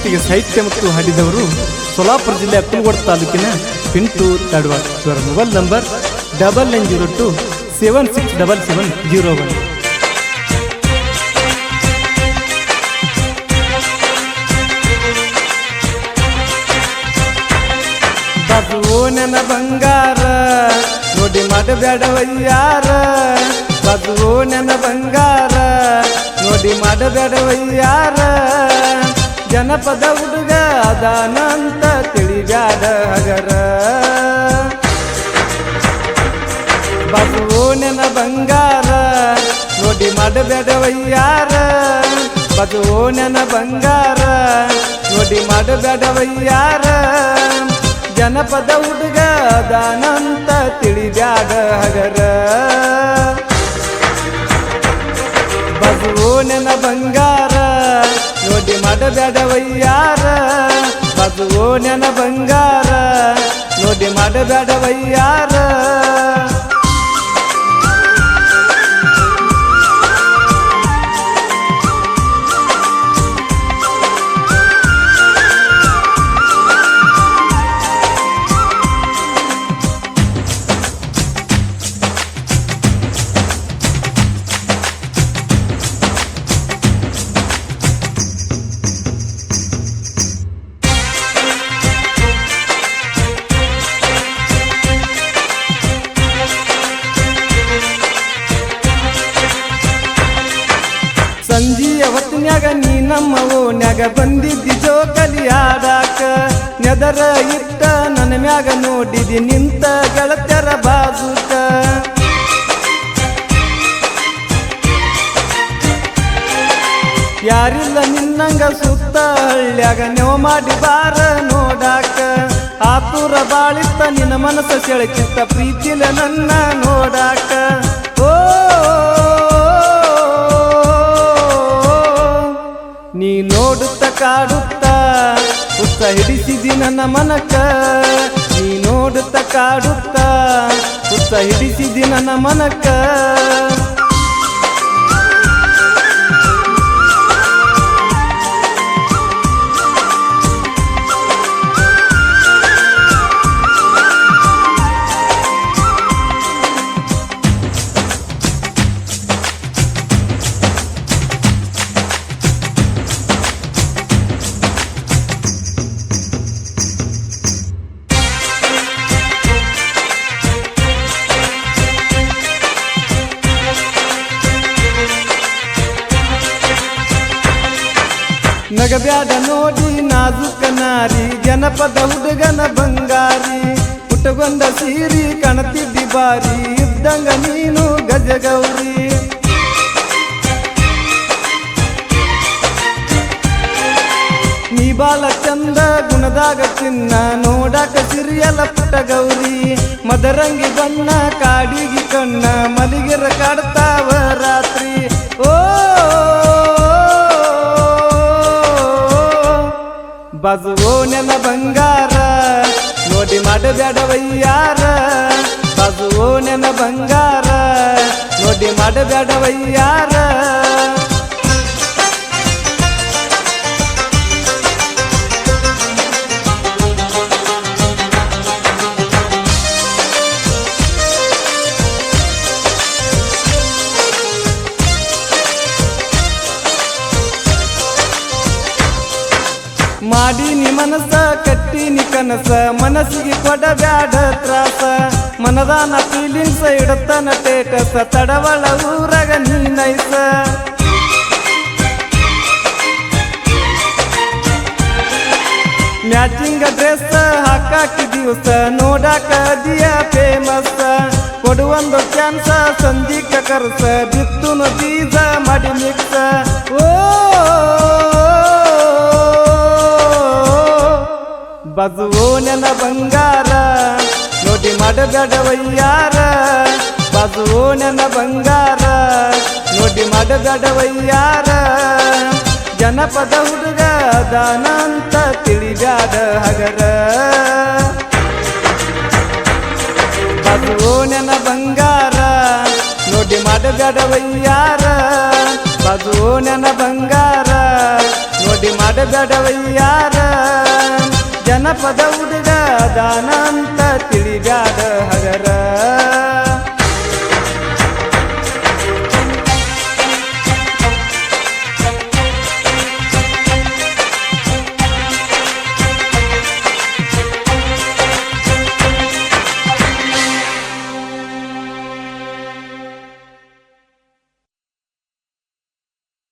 ಗೀತೆಗೆ ಸಾಹಿತ್ಯ ಮತ್ತು ಹಾಡಿದವರು ಸೋಲಾಪುರ ಜಿಲ್ಲೆಯ ಕುಲಗೋಡ ತಾಲೂಕಿನ ಪಿಂಟು ತಡವಾಡ್. ಇವರ ಮೊಬೈಲ್ ನಂಬರ್ 9902767701. ಬದುವು ನನ್ನ ಬಂಗಾರ ನೋಡಿ ಮಾಡಬೇಡವಯ್ಯಾರ, ಬದುವು ನನ್ನ ಬಂಗಾರ ನೋಡಿ ಮಾಡಬೇಡವಯ್ಯಾರ. ಜನಪದ ಹುಡುಗ ಅದಾನಂತ ತಿಳಿಬ್ಯಾಡ ಹಗರ, ಬದುವು ನನ್ನ ಬಂಗಾರ ನೋಡಿ ಮಾಡಬೇಡವಯ್ಯಾರ, ಬದುವು ನನ್ನ ಬಂಗಾರ ನೋಡಿ ಮಾಡಬೇಡವಯ್ಯಾರ. ಜನಪದ ಹುಡುಗ ಅದಾನಂತ ತಿಳಿಬ್ಯಾಡ ಹಗರ, ಬದುವು ನನ್ನ ಬಂಗಾರ ನೋಡಿ ಮಾಡಬೇಡವಯ್ಯಾರ, ಬದುವು ನನ್ನ ಬಂಗಾರ ನೋಡಿ ಮಾಡಬೇಡವಯ್ಯಾರ. ಸಂಜೆಯ ಹೊತ್ತಿನ್ಯಾಗ ನೀ ನಮ್ಮ ಓನ್ಯಾಗ ಬಂದಿದ್ದಿ ಜೋಕಲಿ ಆಡಾಕ, ನೆದರ ಇಟ್ಟ ನನ್ನ ಮ್ಯಾಗ ನೋಡಿದಿ ನಿಂತ ಗೆಳತ್ಯರ ಬಾಜುಕ. ಯಾರಿಲ್ಲ ನಿನ್ನಂಗ ಸುತ್ತ ಹಳ್ಳ್ಯಾಗ ನೆವ ಮಾಡಿ ಬಾರ ನೋಡಾಕ. ಆತುರ ಬಾಳಿತ್ತ ನಿನ್ನ ಮನಸ್ಸ ಸೆಳಕಿತ್ತ ಪ್ರೀತಿಲ ನನ್ನ ನೋಡಾಕ. ಓ ನೀ ನೋಡುತ್ತ ಕಾಡುತ್ತ ಹುತ್ತ ಹಿಡಿಸಿದಿ ನನ್ನ ಮನಕ, ನೀ ನೋಡುತ್ತ ಕಾಡುತ್ತ ಹುತ್ತ ಹಿಡಿಸಿದಿ ನನ್ನ ಮನಕ. ನಗಬ್ಯಾಡ ನೋಡಿ ನಾಜುಕ ನಾರಿ, ಜನಪದ ಹುಡುಗನ ಬಂಗಾರಿ. ಹುಟ್ಟಗೊಂಡ ಸೀರಿ ಕಾಣತಿದ್ದಿ ಬಾರಿ, ಇದ್ದಂಗ ನೀನು ಗಜಗೌರಿ. ನೀ ಬಾಲ ಚಂದ ಗುಣದಾಗ ಚಿನ್ನ, ನೋಡಾಕ ಸಿರಿಯಲ ಪುಟ್ಟ ಗೌರಿ. ಮದರಂಗಿ ಬಣ್ಣ ಕಾಡಿಗಿ ಕಣ್ಣ, ಮಲಿಗಿರ ಕಾಡ್ತಾವ ರಾತ್ರಿ. ಓ ಬದುವು ನನ್ನ ಬಂಗಾರ ನೋಡಿ ಮಾಡಬೇಡವಯ್ಯಾರ, ಬದುವು ನನ್ನ ಬಂಗಾರ ನೋಡಿ ಮಾಡಬೇಡವಯ್ಯಾರ. ಮಾಡೀನಿ ಮನಸ್ಸ ಕಟ್ಟಿನಿ ಕನಸ, ಮನಸ್ಸಿಗೆ ಕೊಡಬ್ಯಾಡ ತ್ರಾಸ. ಮನದಾನ ಫೀಲಿಂಗ್ಸ ಇಡತನ ಟೇಟಸ, ತಡವಳ ಊರಾಗ ನೀ ನೈಸ. ಮ್ಯಾಚಿಂಗ ಡ್ರೆಸ್ ಹಾಕಾಕಿ ದಿವಸ, ನೋಡಾಕ ದಿಯ ಫೇಮಸ್. ಕೊಡುವೊಂದು ಚಾನ್ಸ ಸಂಜಿಕ ಕರ್ಸ, ಬಿತ್ತುನು ಬೀಜ ಮಾಡಿ ಮಿಕ್ಸ. ಓ ಬದುವು ನನ್ನ ಬಂಗಾರ ನೋಡಿ ಮಾಡಬೇಡವಯ್ಯಾರ, ಬದುವು ನನ್ನ ಬಂಗಾರ ನೋಡಿ ಮಾಡಬೇಡವಯ್ಯಾರ. ಜನಪದ ಹುಡುಗ ಅದಾನಂತ ತಿಳಿಬ್ಯಾಡ ಹಗರ, ಬದುವು ನನ್ನ ಬಂಗಾರ ನೋಡಿ ಮಾಡಬೇಡವಯ್ಯಾರ, ಬದುವು ನನ್ನ ಬಂಗಾರ ನೋಡಿ ಮಾಡಬೇಡವಯ್ಯಾರ ಜನಪದ ಹುಡುಗ ದಾನ ಅಂತ ತಿಳಿಬ್ಯಾಡ ಹಗರ